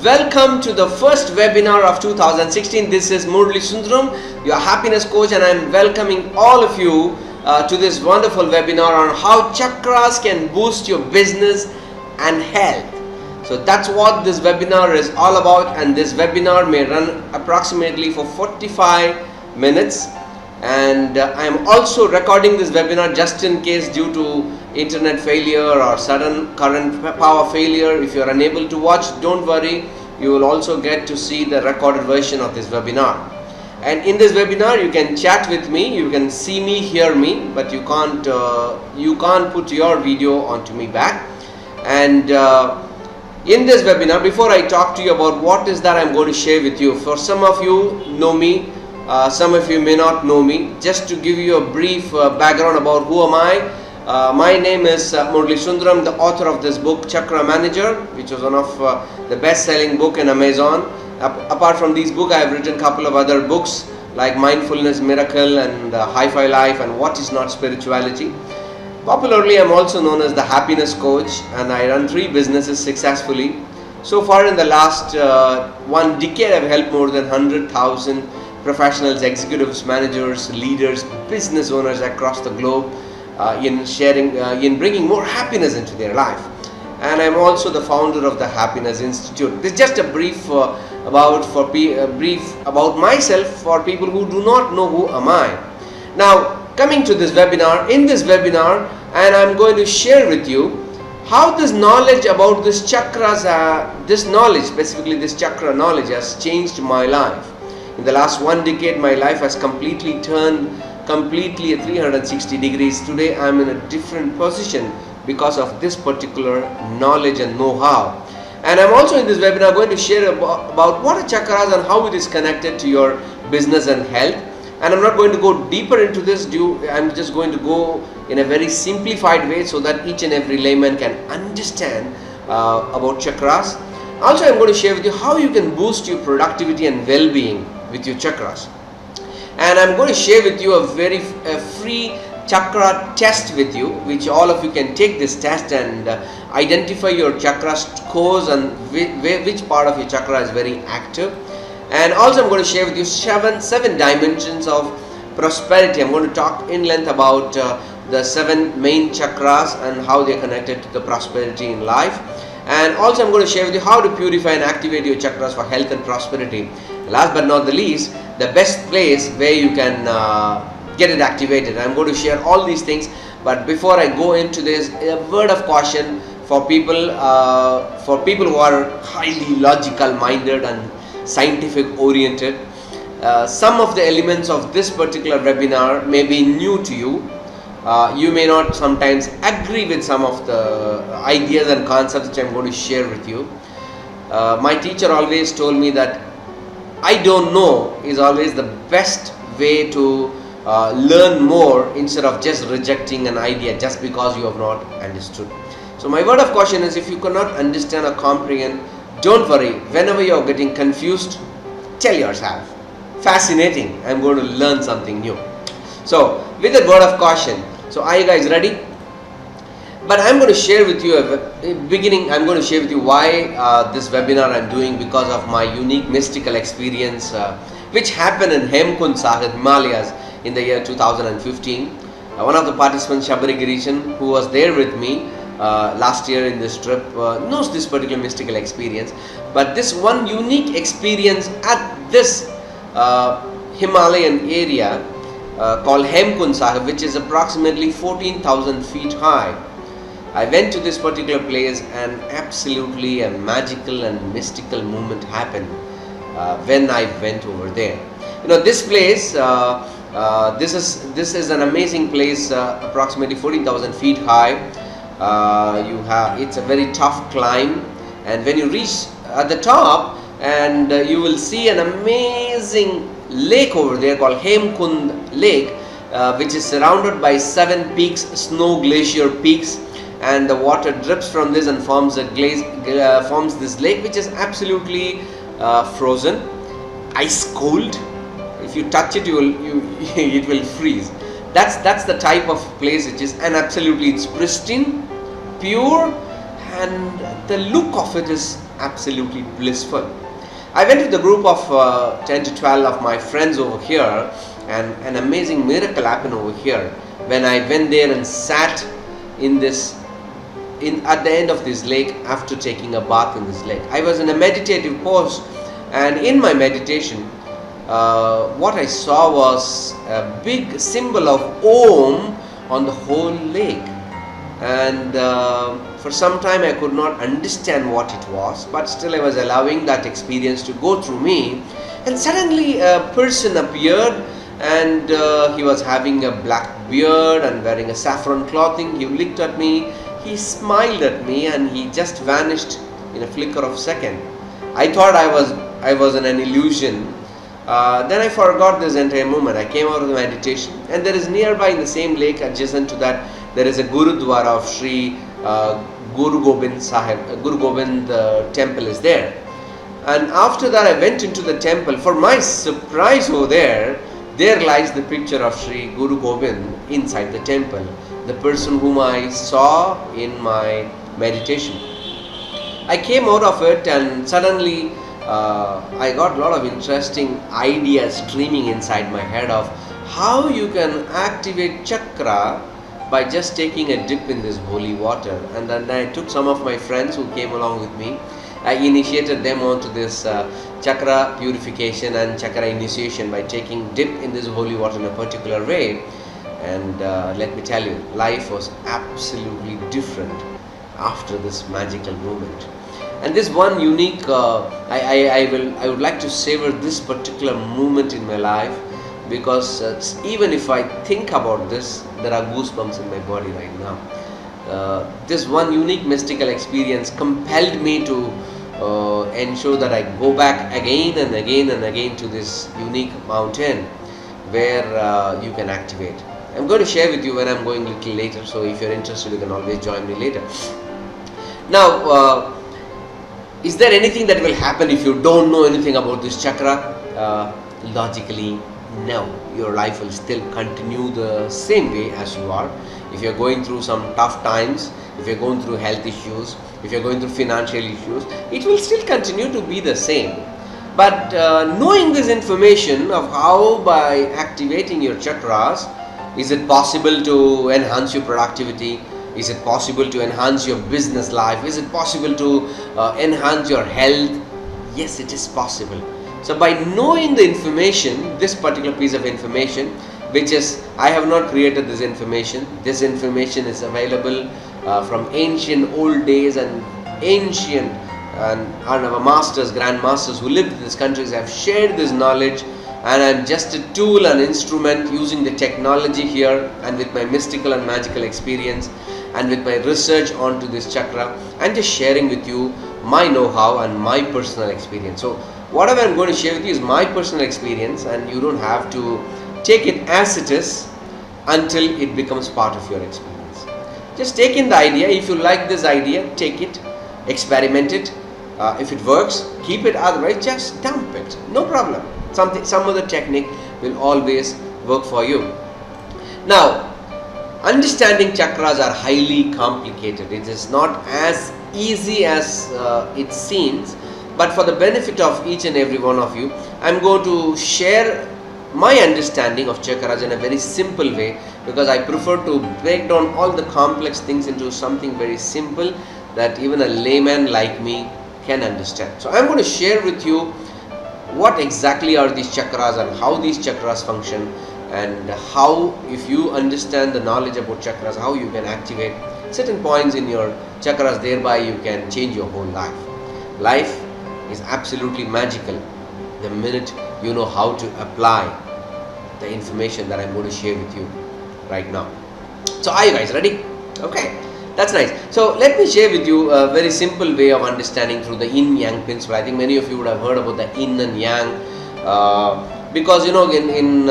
Welcome to the first webinar of 2016. This is Murali Sundaram, your happiness coach, and I am welcoming all of you to this wonderful webinar on how chakras can boost your business and health. So that's what this webinar is all about, and this webinar may run approximately for 45 minutes. And I am also recording this webinar just in case due to internet failure or sudden current power failure. If you are unable to watch, don't worry, you will also get to see the recorded version of this webinar. And in this webinar you can chat with me, you can see me, hear me, but you can't put your video onto me back. And in this webinar, before I talk to you about what is that I'm going to share with you, for some of you know me, some of you may not know me. Just to give you a brief background about who am I. My name is Murali Sundaram, the author of this book Chakra Manager, which was one of the best-selling book in Amazon. Apart from these books, I have written a couple of other books like Mindfulness Miracle and Hi-Fi Life and What is Not Spirituality. Popularly, I am also known as the Happiness Coach, and I run 3 businesses successfully. So far in the last 1 decade, I have helped more than 100,000 professionals, executives, managers, leaders, business owners across the globe in bringing more happiness into their life. And I'm also the founder of the Happiness Institute. This is just a brief about myself for people who do not know who am I. Now, coming to this webinar, and I'm going to share with you how this knowledge about this chakras, this knowledge, specifically this chakra knowledge, has changed my life. In the last 1 decade, my life has turned completely at 360 degrees. Today, I'm in a different position because of this particular knowledge and know-how. And I'm also in this webinar going to share about what are chakras and how it is connected to your business and health. And I'm not going to go deeper into this. I'm just going to go in a very simplified way so that each and every layman can understand about chakras. Also, I'm going to share with you how you can boost your productivity and well-being with your chakras. And I'm going to share with you a free chakra test with you, which all of you can take this test and identify your chakra scores and which part of your chakra is very active. And also I'm going to share with you seven dimensions of prosperity. I'm going to talk in length about the 7 main chakras and how they are connected to the prosperity in life. And also I'm going to share with you how to purify and activate your chakras for health and prosperity. Last but not the least, the best place where you can get it activated. I'm going to share all these things, but before I go into this, a word of caution for people who are highly logical minded and scientific oriented. Some of the elements of this particular webinar may be new to you. You may not sometimes agree with some of the ideas and concepts which I'm going to share with you. My teacher always told me that I don't know is always the best way to learn more instead of just rejecting an idea just because you have not understood. So my word of caution is, if you cannot understand or comprehend, don't worry. Whenever you are getting confused, tell yourself, fascinating, I'm going to learn something new. So with a word of caution, so are you guys ready? But I'm going to share with you I'm going to share with you why this webinar I'm doing, because of my unique mystical experience which happened in Hemkund Sahib, Himalayas in the year 2015. One of the participants, Shabari Girishan, who was there with me last year in this trip, knows this particular mystical experience. But this one unique experience at this Himalayan area called Hemkund Sahib, which is approximately 14,000 feet high. I went to this particular place and absolutely a magical and mystical moment happened when I went over there. You know, this place, this is an amazing place, approximately 14,000 feet high. It's a very tough climb, and when you reach at the top, and you will see an amazing lake over there called Hemkund Lake, which is surrounded by 7 peaks, snow glacier peaks, and the water drips from this and forms this lake, which is absolutely frozen, ice cold. If you touch it, it will freeze. That's the type of place it is, and absolutely it's pristine, pure, and the look of it is absolutely blissful. I went with a group of 10 to 12 of my friends over here, and an amazing miracle happened over here when I went there and sat at the end of this lake after taking a bath in this lake. I was in a meditative pose, and in my meditation what I saw was a big symbol of Om on the whole lake, and for some time I could not understand what it was, but still I was allowing that experience to go through me. And suddenly a person appeared, and he was having a black beard and wearing a saffron clothing. He looked at me, he smiled at me, and he just vanished in a flicker of a second. I thought I was in an illusion. Then I forgot this entire moment. I came out of the meditation, and there is nearby in the same lake adjacent to that, there is a Gurudwara of Sri Guru Gobind Sahib. Guru Gobind temple is there. And after that I went into the temple. For my surprise over there lies the picture of Sri Guru Gobind inside the temple, the person whom I saw in my meditation. I came out of it, and suddenly I got a lot of interesting ideas streaming inside my head of how you can activate chakra by just taking a dip in this holy water. And then I took some of my friends who came along with me. I initiated them onto this chakra purification and chakra initiation by taking dip in this holy water in a particular way. And let me tell you, life was absolutely different after this magical moment. And this one unique, I would like to savor this particular moment in my life, because even if I think about this, there are goosebumps in my body right now. This one unique mystical experience compelled me to ensure that I go back again and again and again to this unique mountain where you can activate. I'm going to share with you when I'm going a little later, so if you're interested you can always join me later. Now, is there anything that will happen if you don't know anything about this chakra? Logically, no. Your life will still continue the same way as you are. If you're going through some tough times, if you're going through health issues, if you're going through financial issues, it will still continue to be the same. But knowing this information of how by activating your chakras, is it possible to enhance your productivity? Is it possible to enhance your business life? Is it possible to enhance your health? Yes, it is possible. So by knowing the information, this particular piece of information, which is, I have not created this information is available from ancient old days, and ancient and our masters, grandmasters who lived in these countries have shared this knowledge, and I'm just a tool and instrument using the technology here, and with my mystical and magical experience and with my research onto this chakra, I'm just sharing with you my know-how and my personal experience. So whatever I'm going to share with you is my personal experience, and you don't have to take it as it is until it becomes part of your experience. Just take in the idea. If you like this idea, take it, experiment it. If it works, keep it. Otherwise, just dump it. No problem. Some other technique will always work for you. Now, understanding chakras are highly complicated. It is not as easy as it seems. But for the benefit of each and every one of you, I'm going to share my understanding of chakras in a very simple way, because I prefer to break down all the complex things into something very simple that even a layman like me can understand. So I'm going to share with you what exactly are these chakras and how these chakras function, and how, if you understand the knowledge about chakras, how you can activate certain points in your chakras, thereby you can change your whole life. Life is absolutely magical the minute you know how to apply the information that I'm going to share with you right now. So are you guys ready? Okay, that's nice. So let me share with you a very simple way of understanding through the Yin Yang principle. I think many of you would have heard about the Yin and Yang, because you know in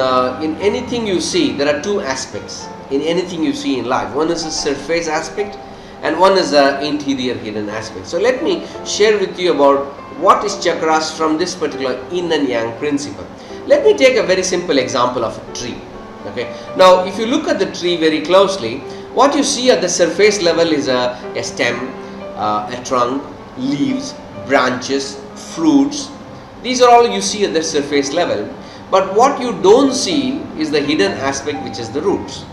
anything you see, there are two aspects in anything you see in life. One is a surface aspect and one is an interior hidden aspect. So let me share with you about what is chakras from this particular Yin and Yang principle. Let me take a very simple example of a tree. Okay. Now, if you look at the tree very closely, what you see at the surface level is a stem, a trunk, leaves, branches, fruits. These are all you see at the surface level. But what you don't see is the hidden aspect, which is the roots.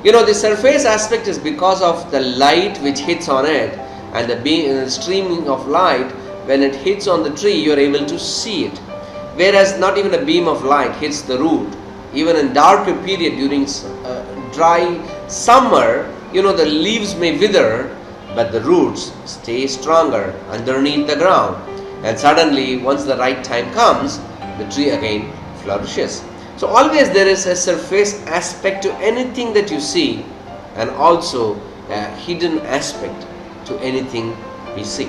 The surface aspect is because of the light which hits on it, and the streaming of light. When it hits on the tree, you are able to see it. Whereas not even a beam of light hits the root. Even in darker period during dry summer, the leaves may wither, but the roots stay stronger underneath the ground. And suddenly, once the right time comes, the tree again flourishes. So always there is a surface aspect to anything that you see, and also a hidden aspect to anything we see.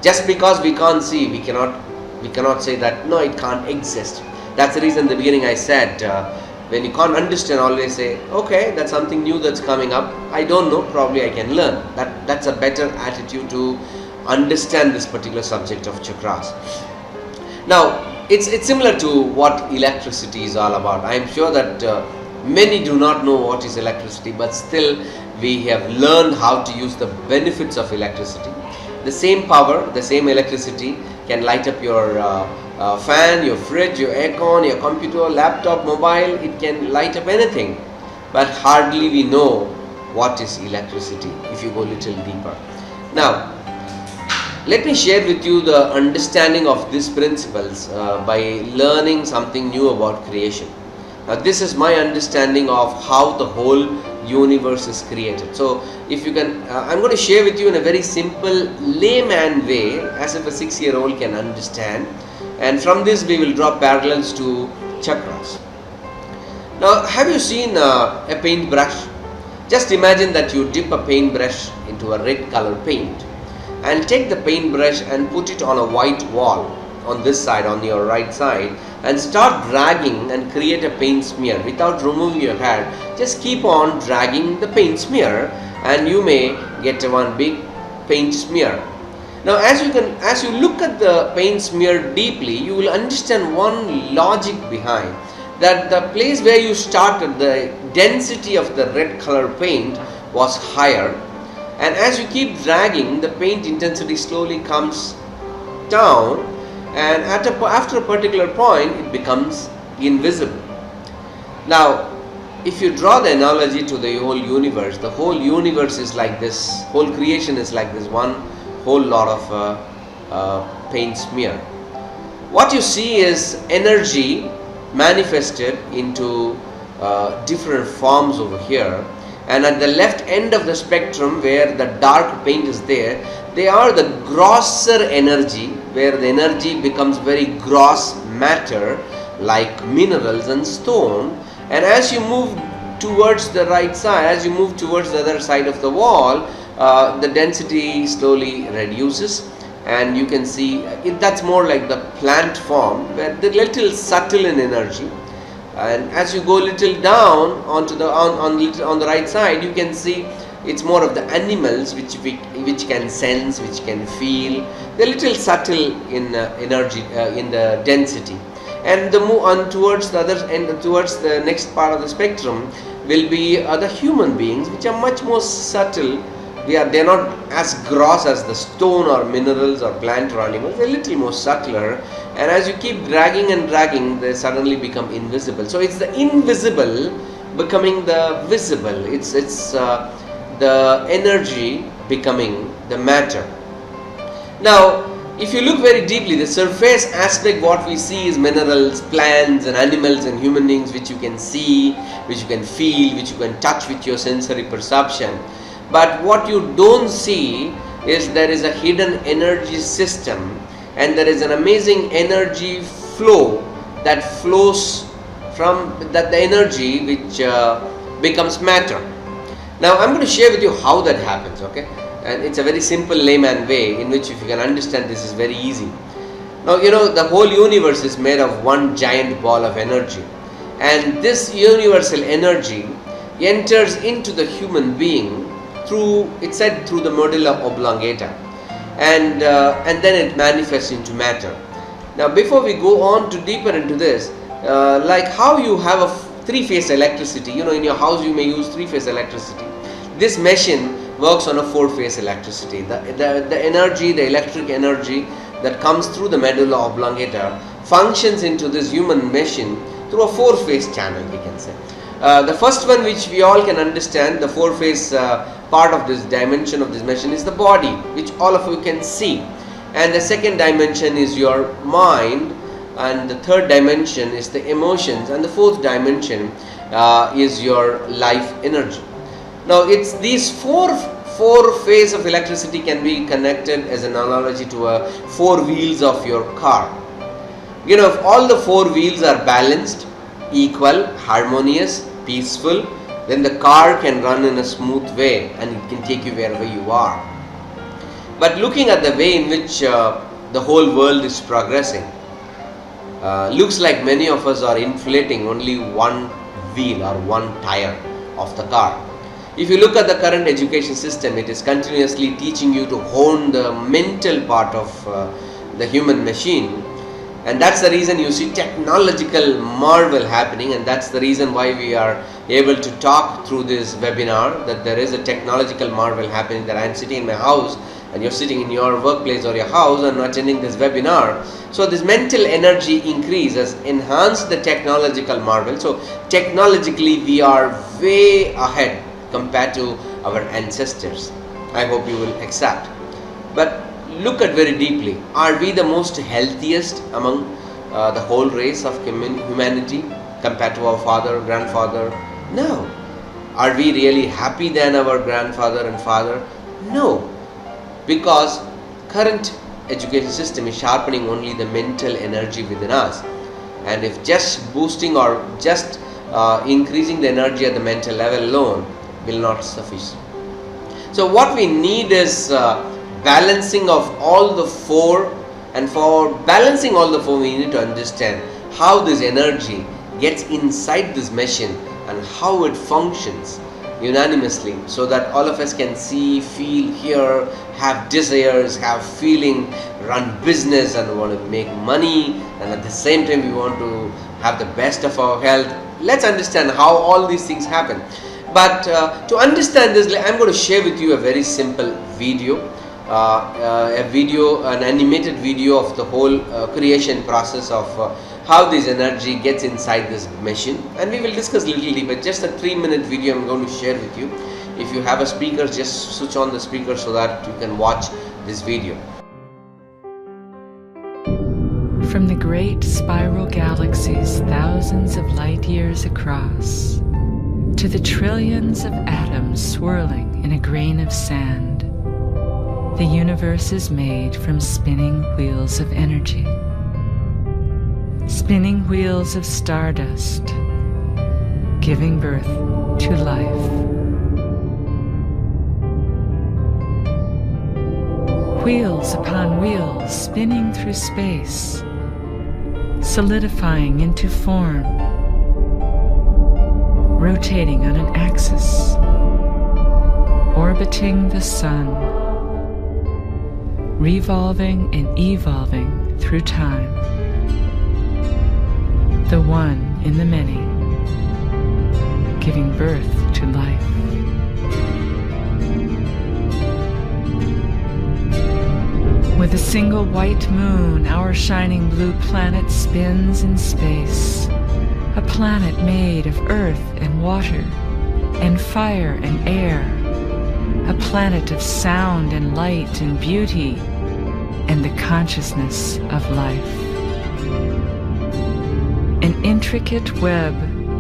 Just because we can't see, we cannot say that no, it can't exist. That's the reason in the beginning I said, when you can't understand, always say, okay, that's something new that's coming up. I don't know, probably I can learn. That's a better attitude to understand this particular subject of chakras. Now, it's similar to what electricity is all about. I am sure that many do not know what is electricity, but still we have learned how to use the benefits of electricity. The same power, the same electricity can light up your fan, your fridge, your aircon, your computer, laptop, mobile. It can light up anything, but hardly we know what is electricity if you go a little deeper. Now, let me share with you the understanding of these principles by learning something new about creation. Now, this is my understanding of how the whole universe is created. So, if you can, I'm going to share with you in a very simple layman way, as if a 6-year-old can understand. And from this, we will draw parallels to chakras. Now, have you seen a paintbrush? Just imagine that you dip a paintbrush into a red color paint, and take the paintbrush and put it on a white wall on this side, on your right side, and start dragging and create a paint smear without removing your hand. Just keep on dragging the paint smear, and you may get one big paint smear. Now, as you look at the paint smear deeply, you will understand one logic behind that. The place where you started, the density of the red color paint was higher, and as you keep dragging, the paint intensity slowly comes down, and after a particular point, it becomes invisible. Now, if you draw the analogy to the whole universe, the whole universe is like this, whole creation is like this one whole lot of paint smear. What you see is energy manifested into different forms over here. And at the left end of the spectrum, where the dark paint is there, they are the grosser energy, where the energy becomes very gross matter like minerals and stone. And as you move towards the right side, as you move towards the other side of the wall, the density slowly reduces, and you can see that's more like the plant form, where they're little subtle in energy. And as you go a little down onto the on the right side, you can see it's more of the animals which can sense, which can feel. They're little subtle in energy, in the density. And the move on towards the other end, towards the next part of the spectrum, will be the human beings, which are much more subtle. They're not as gross as the stone or minerals or plant or animals. They're a little more subtler, and as you keep dragging and dragging, they suddenly become invisible. So it's the invisible becoming the visible. It's the energy becoming the matter. Now, if you look very deeply, the surface aspect, what we see is minerals, plants and animals and human beings, which you can see, which you can feel, which you can touch with your sensory perception. But what you don't see is there is a hidden energy system, and there is an amazing energy flow that flows from that, the energy which becomes matter. Now I'm going to share with you how that happens, okay? And it's a very simple layman way in which, if you can understand, this is very easy. Now, the whole universe is made of one giant ball of energy, and this universal energy enters into the human being through the medulla oblongata, and then it manifests into matter. Now, before we go on to deeper into this, like how you have a three-phase electricity, in your house you may use three-phase electricity. This machine works on a 4-phase electricity. The energy, the electric energy that comes through the medulla oblongata functions into this human machine through a 4-phase channel, we can say. The first one, which we all can understand, the 4-phase part of this dimension of this machine, is the body, which all of you can see. And the second dimension is your mind, and the third dimension is the emotions, and the fourth dimension is your life energy. Now, it's these four phase of electricity can be connected as an analogy to 4 wheels of your car. You know, if all the 4 wheels are balanced, equal, harmonious, peaceful, then the car can run in a smooth way and it can take you wherever you are. But looking at the way in which the whole world is progressing, looks like many of us are inflating only one wheel or one tire of the car. If you look at the current education system, it is continuously teaching you to hone the mental part of the human machine, and that's the reason you see technological marvel happening, and that's the reason why we are able to talk through this webinar, that there is a technological marvel happening, that I am sitting in my house and you're sitting in your workplace or your house and attending this webinar. So this mental energy increase has enhanced the technological marvel. So technologically we are way ahead compared to our ancestors. I hope you will accept. But look at very deeply, are we the most healthiest among the whole race of humanity compared to our father, grandfather? No. Are we really happy than our grandfather and father? No. Because current education system is sharpening only the mental energy within us, and if just boosting or just increasing the energy at the mental level alone will not suffice. So what we need is balancing of all the 4, and for balancing all the 4 we need to understand how this energy gets inside this machine and how it functions unanimously, so that all of us can see, feel, hear, have desires, have feeling, run business and want to make money, and at the same time we want to have the best of our health. Let's understand how all these things happen. But to understand this, I'm going to share with you a very simple video, an animated video of the whole creation process of how this energy gets inside this machine, and we will discuss little deeper. Just a 3-minute video I'm going to share with you. If you have a speaker, just switch on the speaker so that you can watch this video. From the great spiral galaxies thousands of light years across, to the trillions of atoms swirling in a grain of sand, the universe is made from spinning wheels of energy. Spinning wheels of stardust, giving birth to life. Wheels upon wheels spinning through space, solidifying into form, rotating on an axis, orbiting the sun, revolving and evolving through time. The one in the many, giving birth to life. With a single white moon, our shining blue planet spins in space, a planet made of earth and water, and fire and air, a planet of sound and light and beauty, and the consciousness of life. An intricate web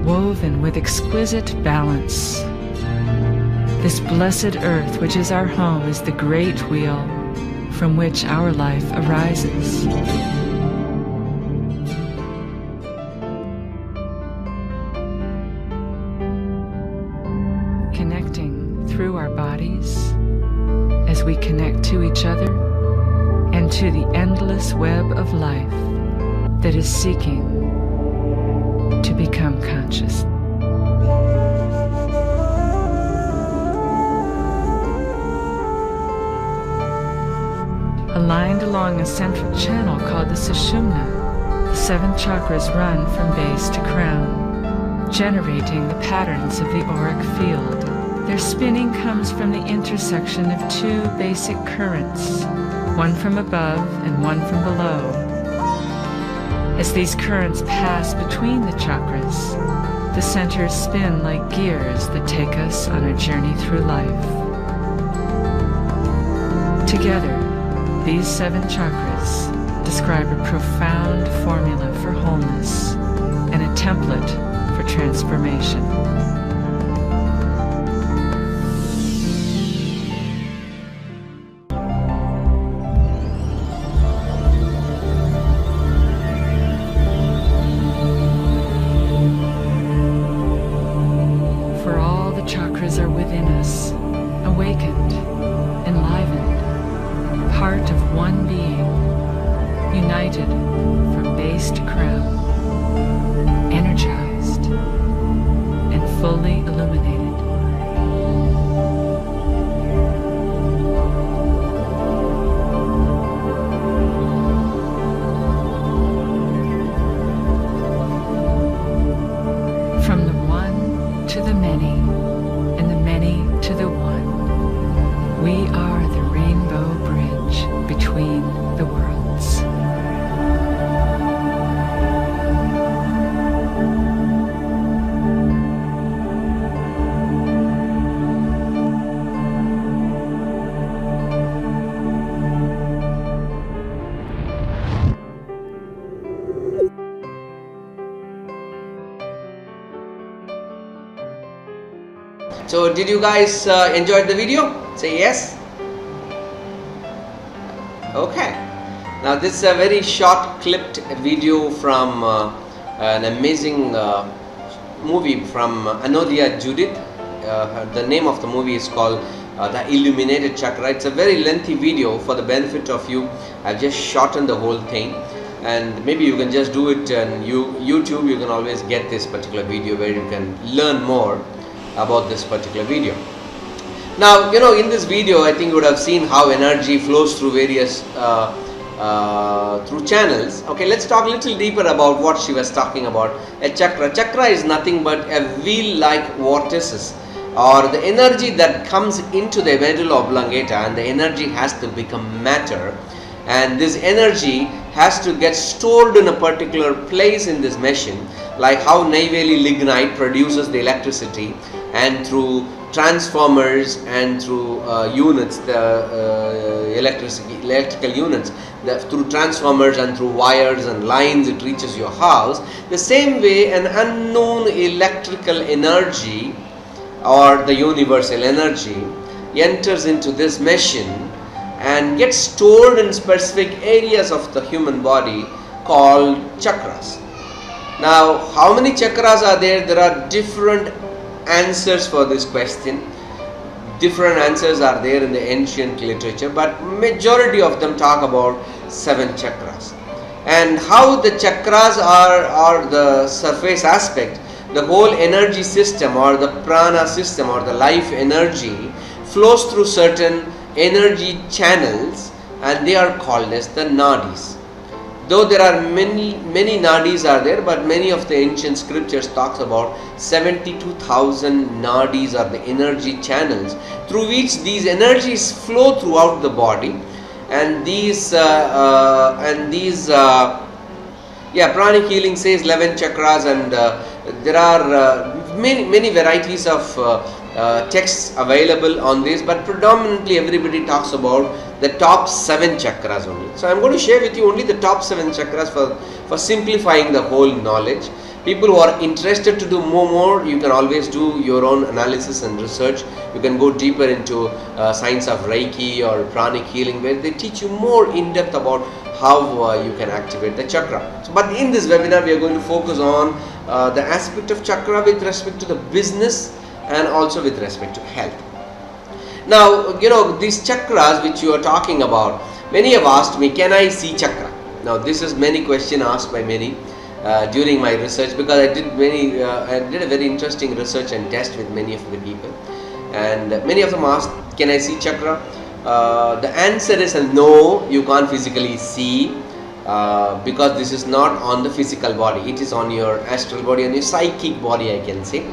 woven with exquisite balance. This blessed earth, which is our home, is the great wheel from which our life arises. Connecting through our bodies as we connect to each other and to the endless web of life that is seeking to become conscious. Aligned along a central channel called the Sushumna, the 7 chakras run from base to crown, generating the patterns of the auric field Their spinning comes from the intersection of two basic currents, one from above and one from below. As these currents pass between the chakras, the centers spin like gears that take us on a journey through life. Together, these 7 chakras describe a profound formula for wholeness and a template for transformation. For all the chakras are within us, awakened, enlivened, part of one being, united from base to crown, energized and fully illuminated. From the one to the many, and the many to the one, we are the rainbow bridge between the worlds. So did you guys enjoy the video? Say yes. Okay. Now this is a very short clipped video from an amazing movie from Anodia Judith. The name of the movie is called The Illuminated Chakra. It's a very lengthy video. For the benefit of you, I've just shortened the whole thing, and maybe you can just do it on YouTube. You can always get this particular video where you can learn more about this particular video. Now, in this video, I think you would have seen how energy flows through various through channels. Okay, let's talk a little deeper about what she was talking about. A chakra. Chakra is nothing but a wheel-like vortices, or the energy that comes into the medulla oblongata, and the energy has to become matter, and this energy has to get stored in a particular place in this machine, like how Neyveli lignite produces the electricity, and through transformers and through units, the electrical units, through transformers and through wires and lines, it reaches your house. The same way, an unknown electrical energy or the universal energy enters into this machine and gets stored in specific areas of the human body called chakras. Now, how many chakras are there? There are different answers for this question. Different answers are there in the ancient literature, but majority of them talk about 7 chakras. And how the chakras are the surface aspect, the whole energy system or the prana system or the life energy flows through certain energy channels, and they are called as the nadis. Though there are many nadis are there, but many of the ancient scriptures talks about 72,000 nadis are the energy channels through which these energies flow throughout the body, and pranic healing says 11 chakras, and there are many varieties of texts available on this, but predominantly everybody talks about the top 7 chakras only. So I am going to share with you only the top 7 chakras for simplifying the whole knowledge. People who are interested to do more, you can always do your own analysis and research. You can go deeper into science of Reiki or pranic healing, where they teach you more in depth about how you can activate the chakra. So, but in this webinar, we are going to focus on the aspect of chakra with respect to the business and also with respect to health. Now, these chakras which you are talking about, many have asked me, can I see chakra? Now, this is many question asked by many during my research, because I did a very interesting research and test with many of the people, and many of them asked, can I see chakra? The answer is no, you can't physically see, because this is not on the physical body, it is on your astral body and your psychic body, I can say.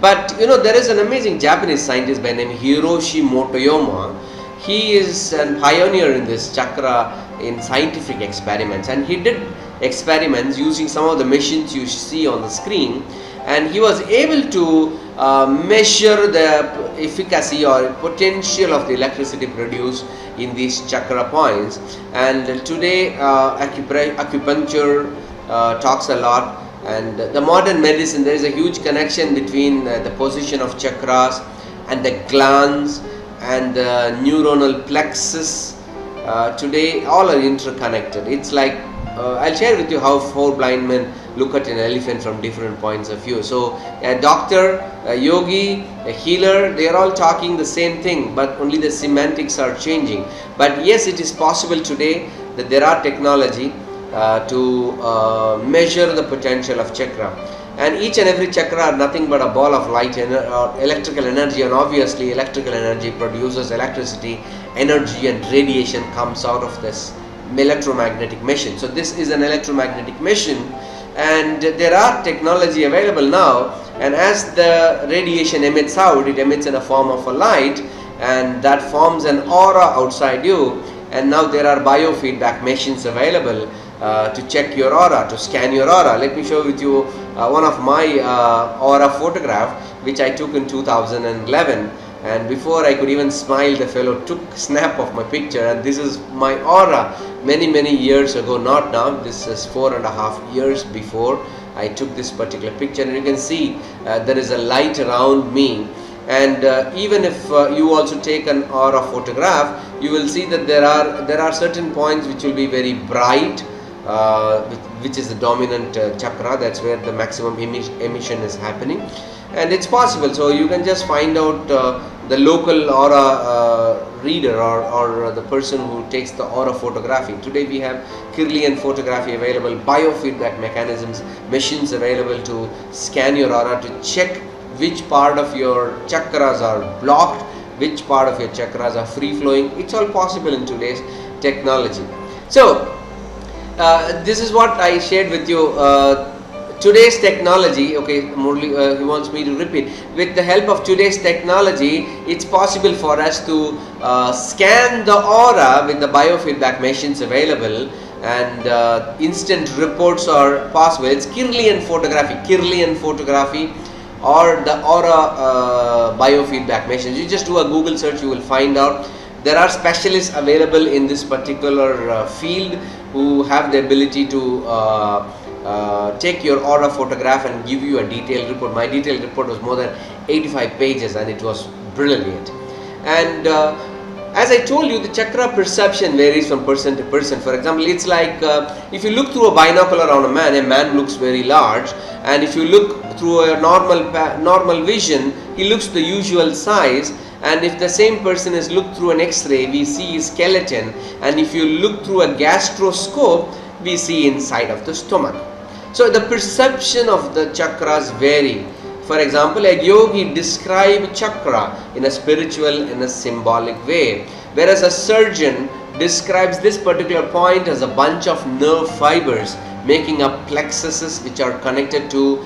But you know, there is an amazing Japanese scientist by name Hiroshi Motoyama. He is a pioneer in this chakra in scientific experiments, and he did experiments using some of the machines you see on the screen, and he was able to measure the efficacy or potential of the electricity produced in these chakra points. And today acupuncture talks a lot, and the modern medicine, there is a huge connection between the position of chakras and the glands and the neuronal plexus. Today all are interconnected. It's like I'll share with you how four blind men look at an elephant from different points of view. So a doctor, a yogi, a healer, they are all talking the same thing, but only the semantics are changing. But yes, it is possible today that there are technology to measure the potential of chakra, and each and every chakra are nothing but a ball of light or electrical energy, and obviously electrical energy produces electricity, energy and radiation comes out of this electromagnetic machine. So this is an electromagnetic machine, and there are technology available now, and as the radiation emits out, it emits in a form of a light, and that forms an aura outside you. And now there are biofeedback machines available to check your aura, to scan your aura. Let me show with you one of my aura photograph which I took in 2011, and before I could even smile, the fellow took snap of my picture, and this is my aura many years ago, not now. This is 4.5 years before I took this particular picture, and you can see there is a light around me. And even if you also take an aura photograph, you will see that there are certain points which will be very bright, which is the dominant chakra. That's where the maximum emission is happening, and it's possible. So you can just find out the local aura reader or the person who takes the aura photography. Today we have Kirlian photography available, biofeedback mechanisms, machines available to scan your aura, to check which part of your chakras are blocked, which part of your chakras are free flowing. It's all possible in today's technology. So this is what I shared with you. Today's technology, okay, Murali, he wants me to repeat. With the help of today's technology, it's possible for us to scan the aura with the biofeedback machines available, and instant reports are possible. It's Kirlian photography, or the aura biofeedback machines. You just do a Google search, you will find out. There are specialists available in this particular field who have the ability to take your aura photograph and give you a detailed report. My detailed report was more than 85 pages, and it was brilliant. And as I told you, the chakra perception varies from person to person. For example, it's like if you look through a binocular on a man looks very large, and if you look through a normal vision, he looks the usual size. And if the same person is looked through an X-ray, we see his skeleton, and if you look through a gastroscope, we see inside of the stomach. So the perception of the chakras vary. For example, a yogi describes chakra in a spiritual and a symbolic way, whereas a surgeon describes this particular point as a bunch of nerve fibers making up plexuses which are connected to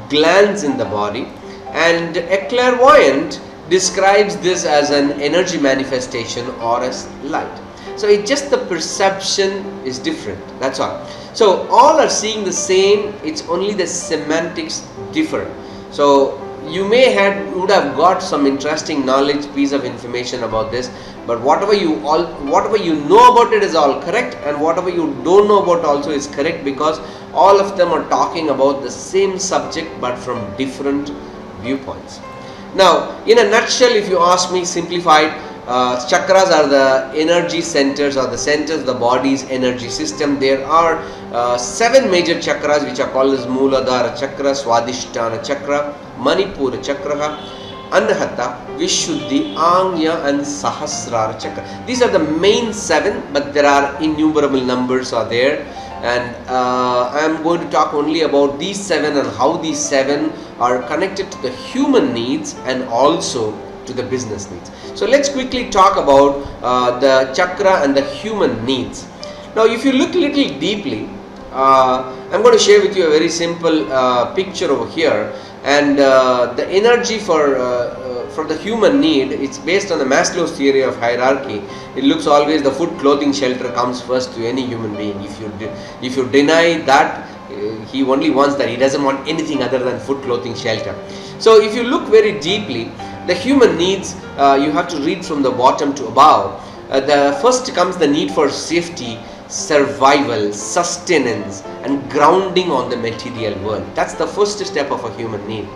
glands in the body, and a clairvoyant describes this as an energy manifestation or as light. So it's just the perception is different, that's all. So all are seeing the same, it's only the semantics differ. So you would have got some interesting knowledge, piece of information about this, but whatever you know about it is all correct, and whatever you don't know about also is correct, because all of them are talking about the same subject but from different viewpoints. Now, in a nutshell, if you ask me, simplified, chakras are the energy centers, or the centers of the body's energy system. There are 7 major chakras which are called as Muladhara Chakra, Swadhisthana Chakra, Manipura Chakra, Anahata, Vishuddhi, Anya and Sahasrara Chakra. These are the main 7, but there are innumerable numbers are there, and I am going to talk only about these 7 and how these 7 are connected to the human needs and also to the business needs. So let's quickly talk about the chakra and the human needs. Now if you look little deeply, I'm going to share with you a very simple picture over here, and the energy for the human need, it's based on the Maslow's theory of hierarchy. It looks always the food, clothing, shelter comes first to any human being. If you deny that, he only wants that. He doesn't want anything other than food, clothing, shelter. So if you look very deeply, the human needs, you have to read from the bottom to above. The first comes the need for safety, survival, sustenance, and grounding on the material world. That's the first step of a human need.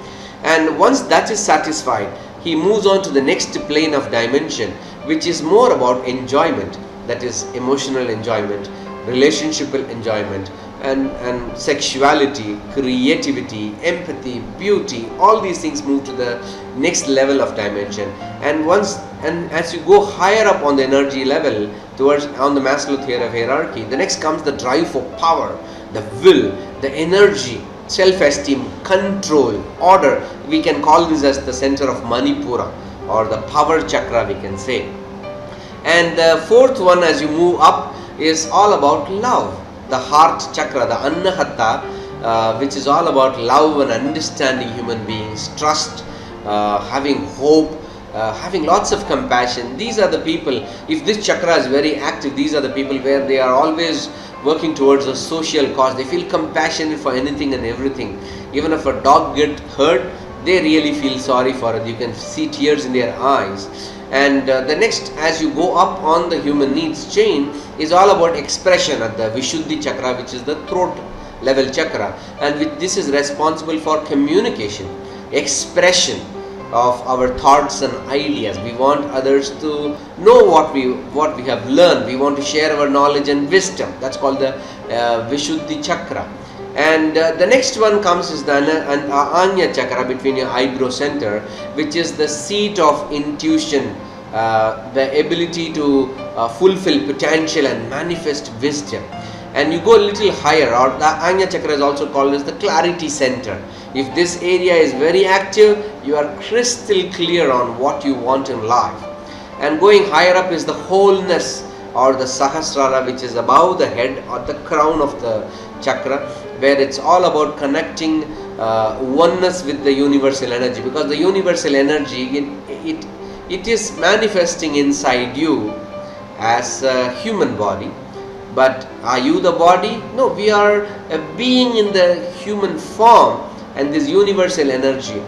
And once that is satisfied, he moves on to the next plane of dimension, which is more about enjoyment, that is emotional enjoyment, relationship enjoyment, and sexuality, creativity, empathy, beauty. All these things move to the next level of dimension. And as you go higher up on the energy level, on the Maslow theory of hierarchy, the next comes the drive for power, the will, the energy, self-esteem, control, order. We can call this as the center of Manipura, or the power chakra, we can say. And the fourth one, as you move up, is all about love, the heart chakra, the Anahata, which is all about love and understanding human beings, trust, having hope, having lots of compassion. These are the people, if this chakra is very active, these are the people where they are always working towards a social cause. They feel compassionate for anything and everything. Even if a dog gets hurt, they really feel sorry for it. You can see tears in their eyes. And the next, as you go up on the human needs chain, is all about expression at the Vishuddhi chakra, which is the throat level chakra, and this is responsible for communication, expression of our thoughts and ideas. We want others to know what we have learned. We want to share our knowledge and wisdom. That's called the Vishuddhi chakra. And the next one comes is the Anya chakra, between your eyebrow center, which is the seat of intuition, the ability to fulfill potential and manifest wisdom. And you go a little higher, or the Anya chakra is also called as the clarity center. If this area is very active, you are crystal clear on what you want in life. And going higher up is the wholeness, or the Sahasrara, which is above the head or the crown of the chakra, where it's all about connecting oneness with the universal energy, because the universal energy, it is manifesting inside you as a human body. But are you the body? No, we are a being in the human form, and this universal energy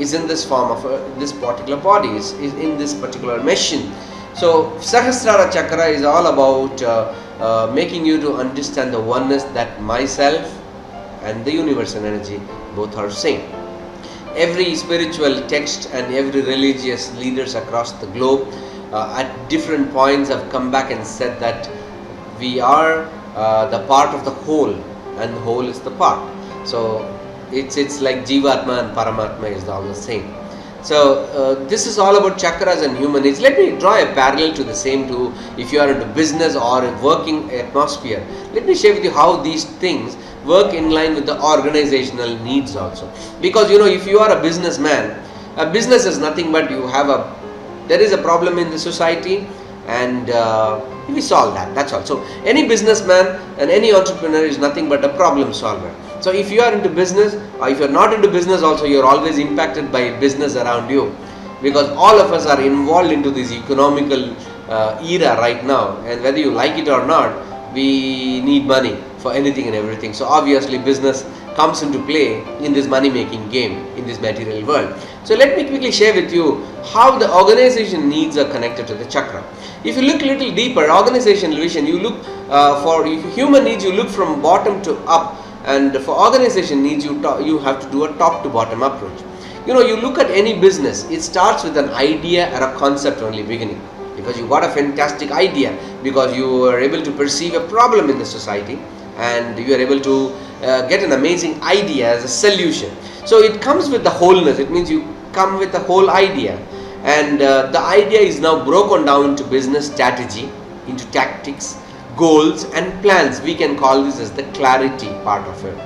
is in this form of this particular body, is in this particular machine. So Sahasrara Chakra is all about making you to understand the oneness that myself and the universal energy both are same. Every spiritual text and every religious leaders across the globe at different points have come back and said that we are the part of the whole, and the whole is the part. So it's like Jivatma and Paramatma is all the same. So this is all about chakras and human needs. Let me draw a parallel to the same to if you are into business or a working atmosphere. Let me share with you how these things work in line with the organizational needs also. Because if you are a businessman, a business is nothing but there is a problem in the society, and we solve that. That's all. So any businessman and any entrepreneur is nothing but a problem solver. So if you are into business, or if you are not into business also, you are always impacted by business around you, because all of us are involved into this economical era right now, and whether you like it or not, we need money for anything and everything. So obviously business comes into play in this money making game in this material world. So let me quickly share with you how the organization needs are connected to the chakra. If you look a little deeper, organizational vision, you look for human needs, you look from bottom to up, and for organization needs, you have to do a top to bottom approach. You look at any business, it starts with an idea or a concept only beginning, because you got a fantastic idea, because you are able to perceive a problem in the society, and you are able to get an amazing idea as a solution. So it comes with the wholeness. It means you come with the whole idea, and the idea is now broken down into business strategy, into tactics, goals and plans. We can call this as the clarity part of it.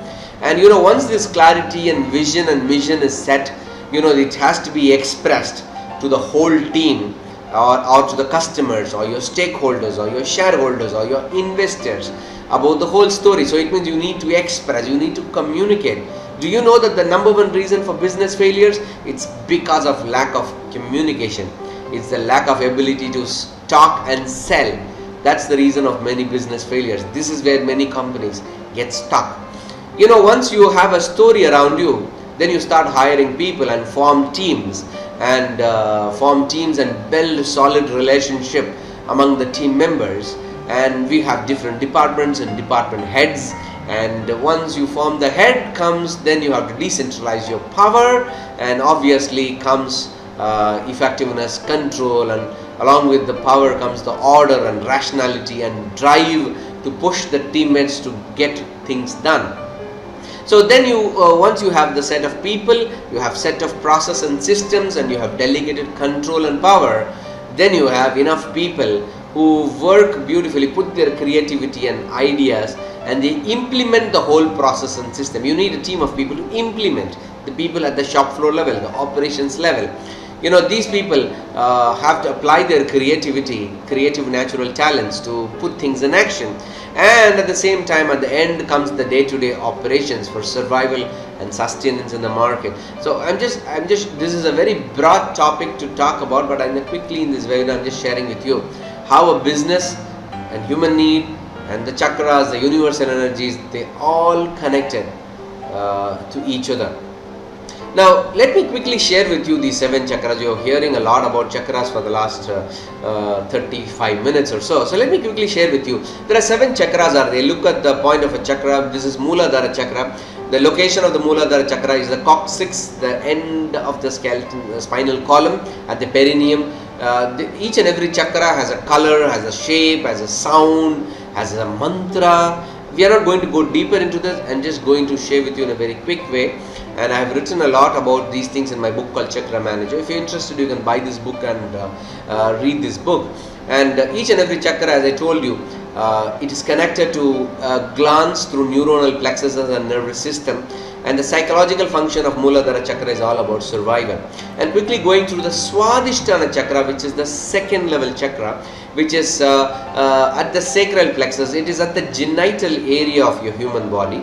And once this clarity and vision and mission is set, it has to be expressed to the whole team or to the customers or your stakeholders or your shareholders or your investors about the whole story. So it means you need to express, you need to communicate. Do you know that the number one reason for business failures? It's because of lack of communication. It's the lack of ability to talk and sell. That's the reason of many business failures. This is where many companies get stuck. You know, once you have a story around you, then you start hiring people and form teams and build solid relationship among the team members. And we have different departments and department heads, and once you form the head comes, then you have to decentralize your power, and obviously comes effectiveness, control, and along with the power comes the order and rationality and drive to push the teammates to get things done. So then you once you have the set of people, you have set of process and systems, and you have delegated control and power, then you have enough people who work beautifully, put their creativity and ideas, and they implement the whole process and system. You need a team of people to implement, the people at the shop floor level, the operations level. You know, these people have to apply their creativity, creative natural talents to put things in action. And at the same time, at the end comes the day-to-day operations for survival and sustenance in the market. So this is a very broad topic to talk about, but I'm quickly in this webinar, I'm just sharing with you how a business and human need and the chakras, the universal energies, they all connected to each other. Now, let me quickly share with you these 7 chakras. You're hearing a lot about chakras for the last 35 minutes or so. So, let me quickly share with you. There are 7 chakras are there. Look at the point of a chakra. This is Muladhara Chakra. The location of the Muladhara Chakra is the coccyx, the end of the skeleton, the spinal column at the perineum. Each and every chakra has a color, has a shape, has a sound, has a mantra. We are not going to go deeper into this. I'm just going to share with you in a very quick way. And I have written a lot about these things in my book called Chakra Manager. If you're interested, you can buy this book and read this book. And each and every chakra, as I told you, it is connected to glands through neuronal plexuses and nervous system. And the psychological function of Muladhara Chakra is all about survival. And quickly going through the Swadhisthana Chakra, which is the second level chakra, which is at the sacral plexus. It is at the genital area of your human body.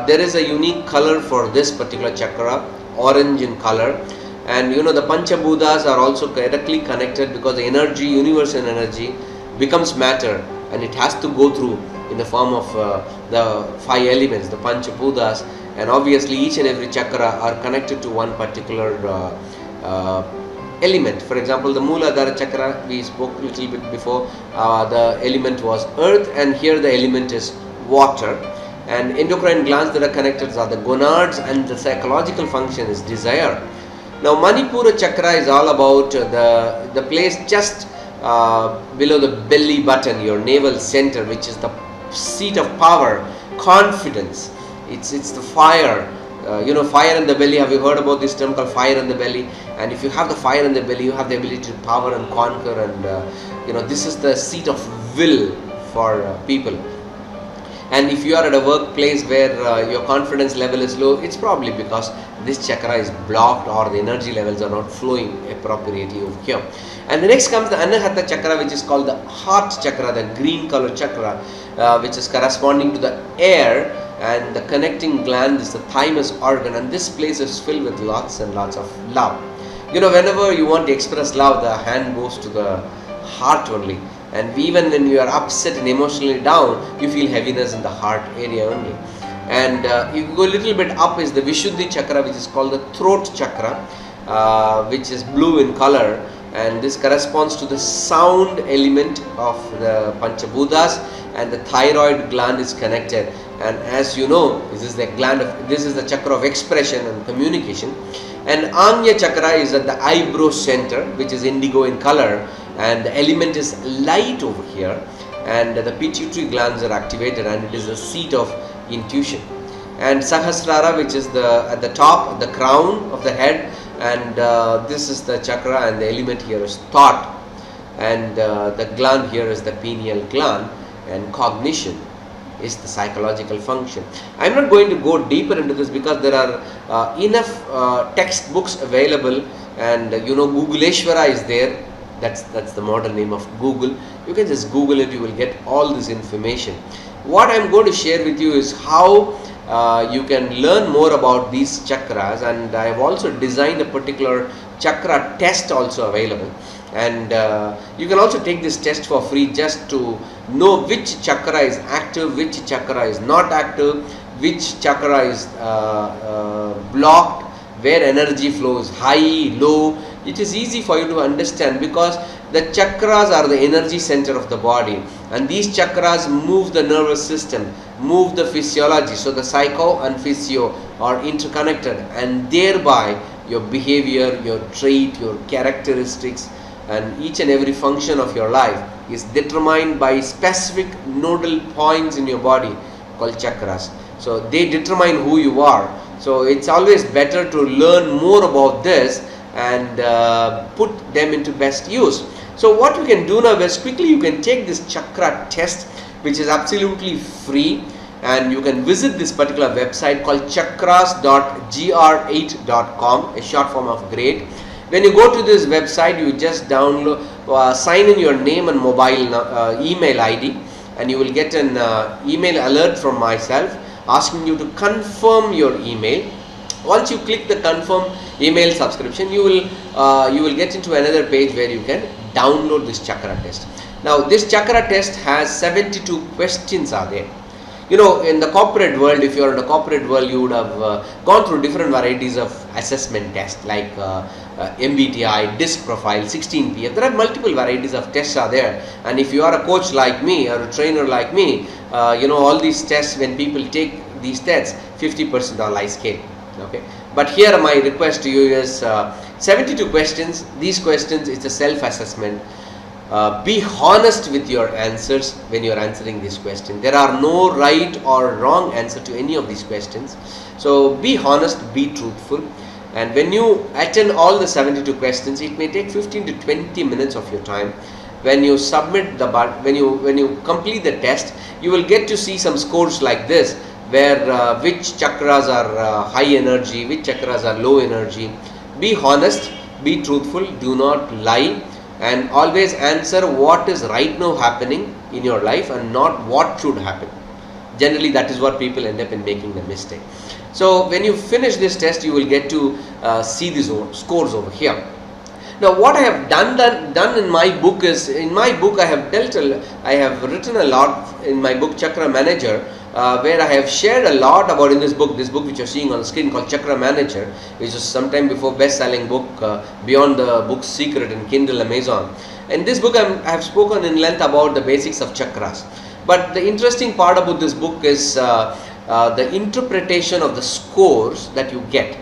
There is a unique color for this particular chakra, orange in color. And you know, the Panchabhutas are also directly connected, because the energy, universal energy, becomes matter, and it has to go through in the form of the 5 elements, the Panchabhutas. And obviously each and every chakra are connected to one particular element. For example, the Muladhara Chakra, we spoke a little bit before, the element was earth, and here the element is water. And endocrine glands that are connected are the gonads, and the psychological function is desire. Now Manipura Chakra is all about the place just below the belly button, your navel center, which is the seat of power, confidence. It's the fire. You know, fire in the belly. Have you heard about this term called fire in the belly? And if you have the fire in the belly, you have the ability to power and conquer. And you know, this is the seat of will for people. And if you are at a workplace where your confidence level is low, it's probably because this chakra is blocked, or the energy levels are not flowing appropriately over here. And the next comes the Anahata Chakra, which is called the heart chakra, the green color chakra, which is corresponding to the air. And the connecting gland is the thymus organ, and this place is filled with lots and lots of love. You know, whenever you want to express love, the hand goes to the heart only. And even when you are upset and emotionally down, you feel heaviness in the heart area only. And if you go a little bit up is the Vishuddhi Chakra, which is called the throat chakra, which is blue in color. And this corresponds to the sound element of the Panchabhutas, and the thyroid gland is connected. And as you know, this is the chakra of expression and communication. And Anya Chakra is at the eyebrow center, which is indigo in color, and the element is light over here. And the pituitary glands are activated, and it is the seat of intuition. And Sahasrara, which is at the top, the crown of the head, and this is the chakra, and the element here is thought. And the gland here is the pineal gland, and cognition is the psychological function. I'm not going to go deeper into this because there are enough textbooks available, and you know, Googleshwara is there. That's the modern name of Google. You can just Google it, you will get all this information. What I'm going to share with you is how you can learn more about these chakras, and I have also designed a particular chakra test also available, and you can also take this test for free just to know which chakra is active, which chakra is not active, which chakra is blocked, where energy flows high, low. It is easy for you to understand because the chakras are the energy center of the body, and these chakras move the nervous system, move the physiology. So the psycho and physio are interconnected, and thereby your behavior, your trait, your characteristics, and each and every function of your life is determined by specific nodal points in your body called chakras. So they determine who you are. So it's always better to learn more about this and put them into best use. So what you can do now is quickly you can take this chakra test, which is absolutely free, and you can visit this particular website called chakras.gr8.com, a short form of great. When you go to this website, you just download, sign in your name and mobile email ID, and you will get an email alert from myself asking you to confirm your email. Once you click the confirm email subscription, you will get into another page where you can download this chakra test. Now this chakra test has 72 questions are there. You know, in the corporate world, if you are in the corporate world, you would have gone through different varieties of assessment tests like MBTI, DISC profile, 16PF. There are multiple varieties of tests are there, and if you are a coach like me or a trainer like me, you know, all these tests, when people take these tests, 50% are life scale. Okay, but here my request to you is 72 questions. These questions, it's a self-assessment. Be honest with your answers when you are answering this question. There are no right or wrong answer to any of these questions. So be honest, be truthful, and when you attend all the 72 questions, it may take 15 to 20 minutes of your time. When you submit the when you complete the test, you will get to see some scores like this, where which chakras are high energy, which chakras are low energy. Be honest, be truthful, do not lie, and always answer what is right now happening in your life and not what should happen. Generally, that is what people end up in making the mistake. So when you finish this test, you will get to see these scores over here. Now what I have done in my book is, in my book I have written a lot in my book Chakra Manager, where I have shared a lot about in this book which you are seeing on the screen called Chakra Manager, which was sometime before best-selling book beyond the book's secret in Kindle Amazon. In this book I have spoken in length about the basics of chakras. But the interesting part about this book is the interpretation of the scores that you get.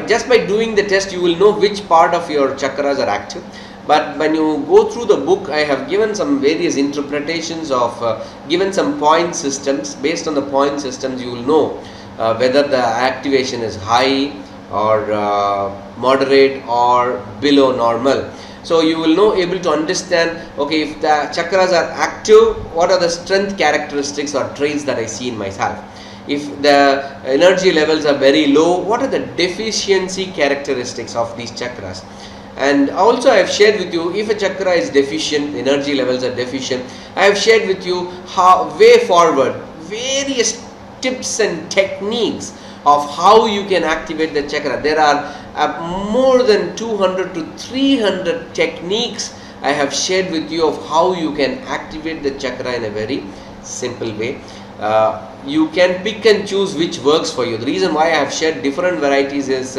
Just by doing the test, you will know which part of your chakras are active. But when you go through the book, I have given some various interpretations of, given some point systems. Based on the point systems, you will know whether the activation is high or moderate or below normal. So you will know, able to understand, okay, if the chakras are active, what are the strength characteristics or traits that I see in myself? If the energy levels are very low, what are the deficiency characteristics of these chakras? And also I have shared with you, if a chakra is deficient, energy levels are deficient, I have shared with you how way forward various tips and techniques of how you can activate the chakra. There are more than 200 to 300 techniques I have shared with you of how you can activate the chakra in a very simple way. You can pick and choose which works for you. The reason why I have shared different varieties is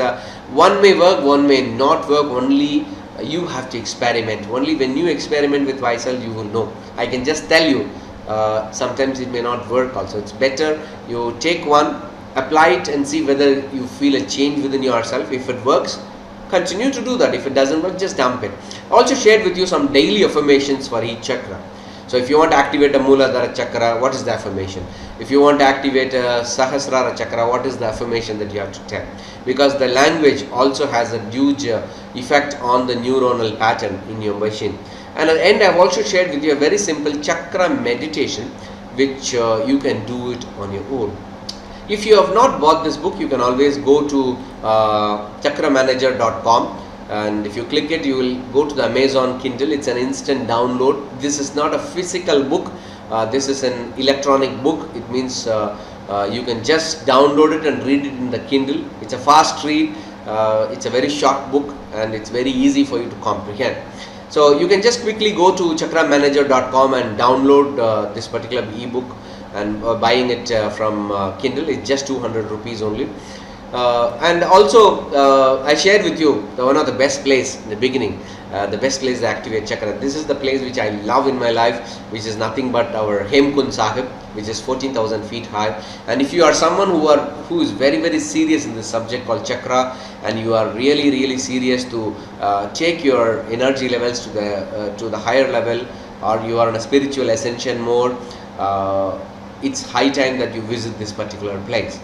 one may work, one may not work. Only you have to experiment. Only when you experiment with myself, you will know. I can just tell you, sometimes it may not work also. It's better you take one, apply it and see whether you feel a change within yourself. If it works, continue to do that. If it doesn't work, just dump it. I also shared with you some daily affirmations for each chakra. So if you want to activate a Muladhara Chakra, what is the affirmation? If you want to activate a Sahasrara Chakra, what is the affirmation that you have to tell? Because the language also has a huge effect on the neuronal pattern in your machine. And at the end, I have also shared with you a very simple chakra meditation, which you can do it on your own. If you have not bought this book, you can always go to chakramanager.com. and if you click it, you will go to the Amazon Kindle. It's an instant download. This is not a physical book. This is an electronic book. It means you can just download it and read it in the Kindle. It's a fast read. It's a very short book, and it's very easy for you to comprehend. So you can just quickly go to chakramanager.com and download this particular ebook, and buying it from Kindle. It's just 200 rupees only. And also I shared with you one of the best place in the beginning, the best place to activate chakra. This is the place which I love in my life, which is nothing but our Hemkund Sahib, which is 14,000 feet high. And if you are someone who is very serious in this subject called chakra, and you are really serious to take your energy levels to the higher level, or you are on a spiritual ascension mode, it's high time that you visit this particular place.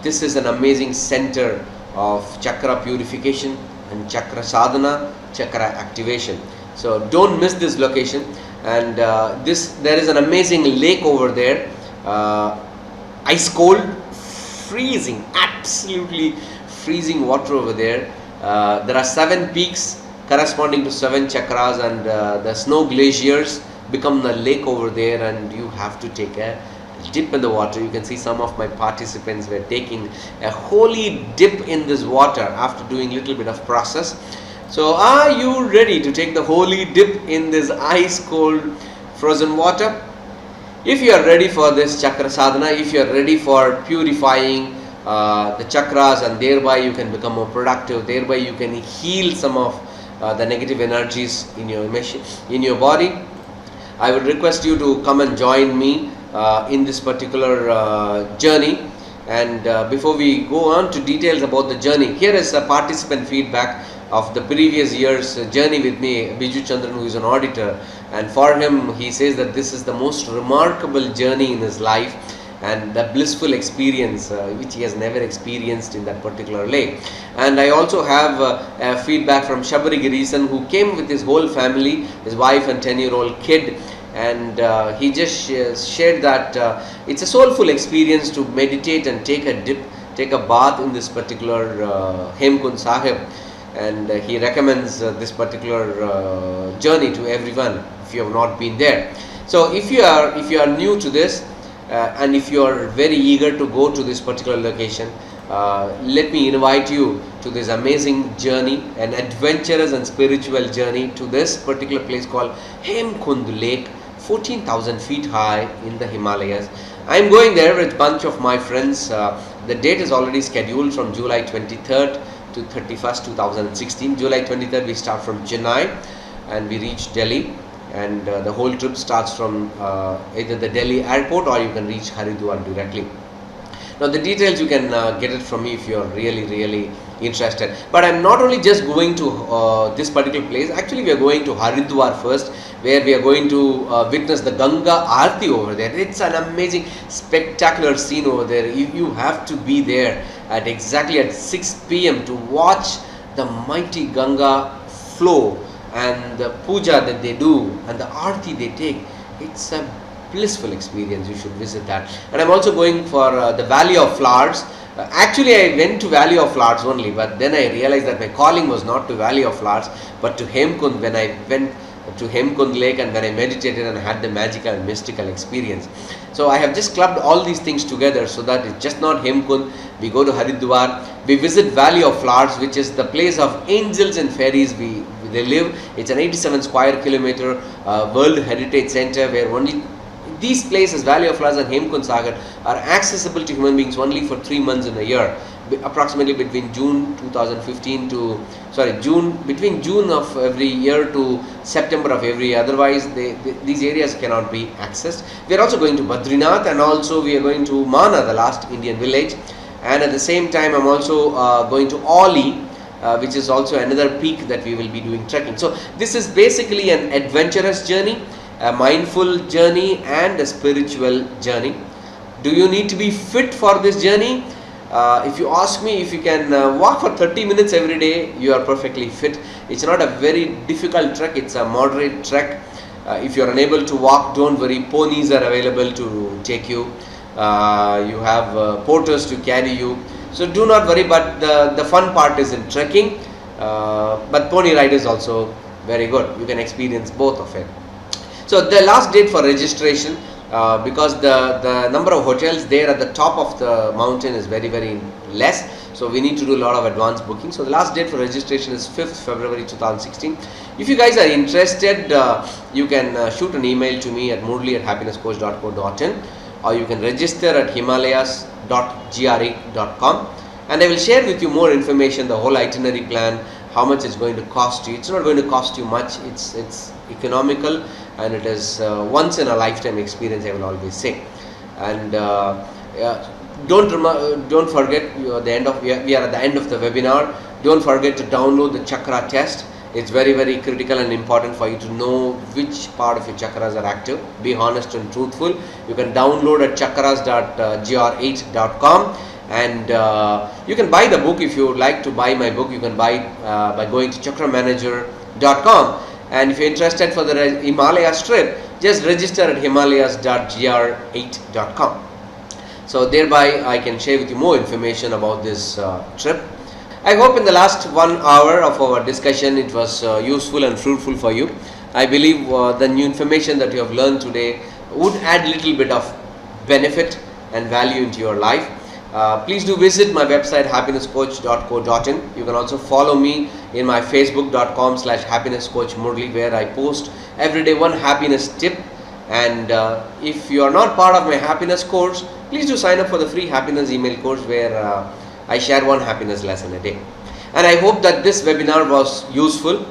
This is an amazing center of chakra purification and chakra sadhana, chakra activation. So don't miss this location. And there is an amazing lake over there, ice cold, freezing, absolutely freezing water over there. There are 7 peaks corresponding to 7 chakras, and the snow glaciers become the lake over there, and you have to take a dip in the water. You can see some of my participants were taking a holy dip in this water after doing little bit of process. So are you ready to take the holy dip in this ice cold frozen water? If you are ready for this chakra sadhana, if you are ready for purifying the chakras, and thereby you can become more productive, thereby you can heal some of the negative energies in your body, I would request you to come and join me in this particular journey. And before we go on to details about the journey, here is a participant feedback of the previous year's journey with me, Biju Chandran, who is an auditor, and for him, he says that this is the most remarkable journey in his life, and the blissful experience which he has never experienced in that particular lake. And I also have a feedback from Shabari Girisan, who came with his whole family, his wife and 10-year-old kid, and he just shared that it's a soulful experience to meditate and take a dip, take a bath in this particular Hemkund Sahib, and he recommends this particular journey to everyone if you have not been there. So if you are new to this, and if you are very eager to go to this particular location, let me invite you to this amazing journey, an adventurous and spiritual journey to this particular place called Hemkund Lake, 14,000 feet high in the Himalayas. I am going there with a bunch of my friends. The date is already scheduled from July 23rd to 31st, 2016. July 23rd we start from Chennai and we reach Delhi, and the whole trip starts from either the Delhi airport or you can reach Haridwar directly. Now the details you can get it from me if you are really interested. But I am not only just going to this particular place. Actually we are going to Haridwar first, where we are going to witness the Ganga Aarti over there. It's an amazing, spectacular scene over there. You have to be there at exactly at 6 p.m. to watch the mighty Ganga flow, and the puja that they do and the aarti they take. It's a blissful experience. You should visit that. And I'm also going for the Valley of Flowers. Actually I went to Valley of Flowers only, but then I realized that my calling was not to Valley of Flowers but to Hemkund, when I went to Hemkund Lake and when I meditated and had the magical and mystical experience. So I have just clubbed all these things together so that it's just not Hemkund. We go to Haridwar, we visit Valley of Flowers, which is the place of angels and fairies they live. It's an 87 square kilometer World Heritage Center, where only these places, Valley of Flowers and Hemkund Sagar, are accessible to human beings only for 3 months in a year, approximately between June 2015 to between June of every year to September of every year. Otherwise these areas cannot be accessed. We are also going to Badrinath, and also we are going to Mana, the last Indian village, and at the same time I'm also going to Oli, which is also another peak that we will be doing trekking. So this is basically an adventurous journey, a mindful journey and a spiritual journey. Do you need to be fit for this journey? If you ask me, if you can walk for 30 minutes every day, you are perfectly fit. It's not a very difficult trek, it's a moderate trek. If you are unable to walk, don't worry, ponies are available to take you. You have porters to carry you. So do not worry, but the fun part is in trekking. But pony ride is also very good. You can experience both of it. So the last date for registration, because the number of hotels there at the top of the mountain is very less, so we need to do a lot of advance booking. So the last date for registration is 5th February 2016. If you guys are interested, you can shoot an email to me at murali@happinesscoach.co.in, or you can register at himalayas.gre.com, and I will share with you more information, the whole itinerary plan, how much it's going to cost you. It's not going to cost you much. It's economical, and it is once in a lifetime experience, I will always say. And don't forget, we are at the end of the webinar. Don't forget to download the chakra test. It's very critical and important for you to know which part of your chakras are active. Be honest and truthful. You can download at chakras.gr8.com, and you can buy the book. If you would like to buy my book, you can buy it by going to chakramanager.com. And if you're interested for the Himalayas trip, just register at himalayas.gr8.com. So thereby I can share with you more information about this trip. I hope in the last 1 hour of our discussion it was useful and fruitful for you. I believe the new information that you have learned today would add a little bit of benefit and value into your life. Please do visit my website happinesscoach.co.in. You can also follow me in my facebook.com/happinesscoachmurali, where I post every day one happiness tip. And if you are not part of my happiness course, please do sign up for the free happiness email course, where I share one happiness lesson a day. And I hope that this webinar was useful.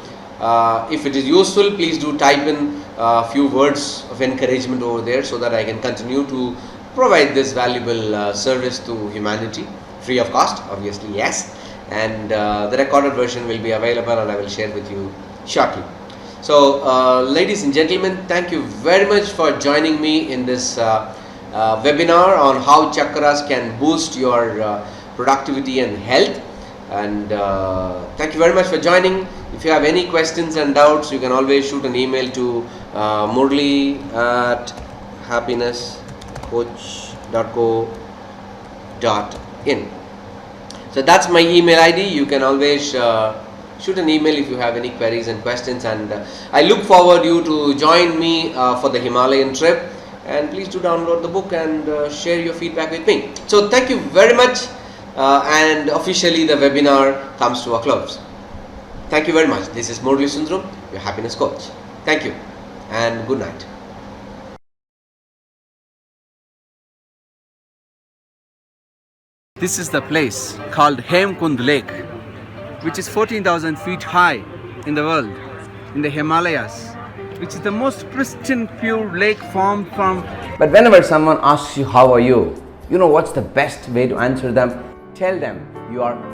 If it is useful, please do type in a few words of encouragement over there, so that I can continue to provide this valuable service to humanity, free of cost, obviously, yes. And the recorded version will be available, and I will share with you shortly. So ladies and gentlemen, thank you very much for joining me in this webinar on how chakras can boost your productivity and health. And thank you very much for joining. If you have any questions and doubts, you can always shoot an email to murali@happinesscoach.co.in. So that's my email ID. You can always shoot an email if you have any queries and questions, and I look forward you to join me for the Himalayan trip. And please do download the book and share your feedback with me. So thank you very much, and officially the webinar comes to a close. Thank you very much. This is Murali Sundaram, your happiness coach. Thank you and good night. This is the place called Hemkund Lake, which is 14,000 feet high in the world, in the Himalayas, which is the most pristine, pure lake formed from. But whenever someone asks you, how are you? You know what's the best way to answer them? Tell them you are